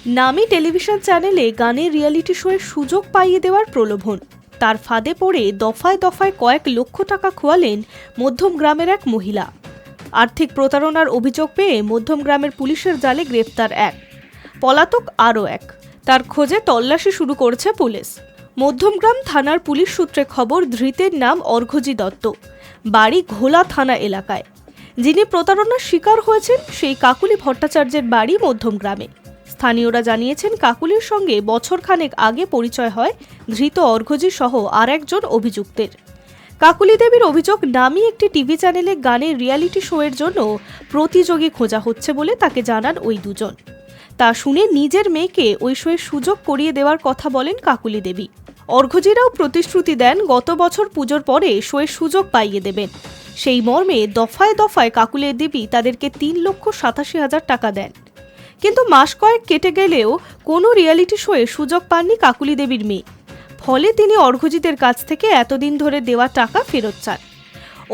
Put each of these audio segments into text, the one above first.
নামী টেলিভিশন চ্যানেলে গানের রিয়েলিটি শোয়ের সুযোগ পাইয়ে দেওয়ার প্রলোভন, তার ফাঁদে পড়ে দফায় দফায় কয়েক লক্ষ টাকা খোয়ালেন মধ্যম গ্রামের এক মহিলা। আর্থিক প্রতারণার অভিযোগ পেয়ে মধ্যম গ্রামের পুলিশের জালে গ্রেপ্তার এক, পলাতক আরও এক। তার খোঁজে তল্লাশি শুরু করেছে পুলিশ। মধ্যমগ্রাম থানার পুলিশ সূত্রে খবর, ধৃতের নাম অর্ঘ্যজি দত্ত, বাড়ি ঘোলা থানা এলাকায়। যিনি প্রতারণার শিকার হয়েছেন সেই কাকুলি ভট্টাচার্যের বাড়ি মধ্যমগ্রামে। স্থানীয়রা জানিয়েছেন, কাকুলির সঙ্গে বছরখানেক আগে পরিচয় হয় ধৃত অর্ঘ্যজি সহ আর একজন অভিযুক্তের। কাকুলি দেবীর অভিযোগ, নামী একটি টিভি চ্যানেলে গানের রিয়েলিটি শোয়ের জন্য প্রতিযোগী খোঁজা হচ্ছে বলে তাকে জানান ওই দুজন। তা শুনে নিজের মেয়েকে ওই শোয়ের সুযোগ করিয়ে দেওয়ার কথা বলেন কাকুলি দেবী। অর্ঘ্যজিরাও প্রতিশ্রুতি দেন গত বছর পুজোর পরে শোয়ের সুযোগ পাইয়ে দেবেন। সেই মর্মে দফায় দফায় কাকুলি দেবী তাদেরকে 3,87,000 টাকা দেন। কিন্তু মাস কয়েক কেটে গেলেও কোনো রিয়েলিটি শোয়ে সুযোগ পাননি কাকুলি দেবীর মেয়ে। ফলে তিনি অর্ঘ্যজিদের কাছ থেকে এতদিন ধরে দেওয়া টাকা ফেরত চান।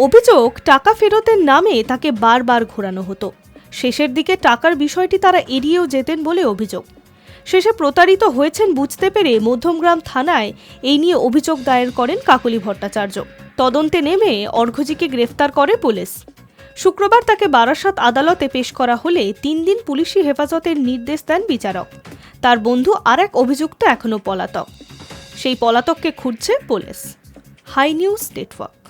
অভিযোগ, টাকা ফেরতের নামে তাকে বারবার ঘোরানো হতো। শেষের দিকে টাকার বিষয়টি তারা এড়িয়েও যেতেন বলে অভিযোগ। শেষে প্রতারিত হয়েছেন বুঝতে পেরে মধ্যমগ্রাম থানায় এই নিয়ে অভিযোগ দায়ের করেন কাকুলি ভট্টাচার্য। তদন্তে নেমে অর্ঘ্যজিকে গ্রেফতার করে পুলিশ। শুক্রবার তাকে বারাসাত আদালতে পেশ করা হলে 3 দিন পুলিশি হেফাজতের নির্দেশ দেন বিচারক। তার বন্ধু আর এক অভিযুক্ত এখনও পলাতক। সেই পলাতককে খুঁজছে পুলিশ। High news network.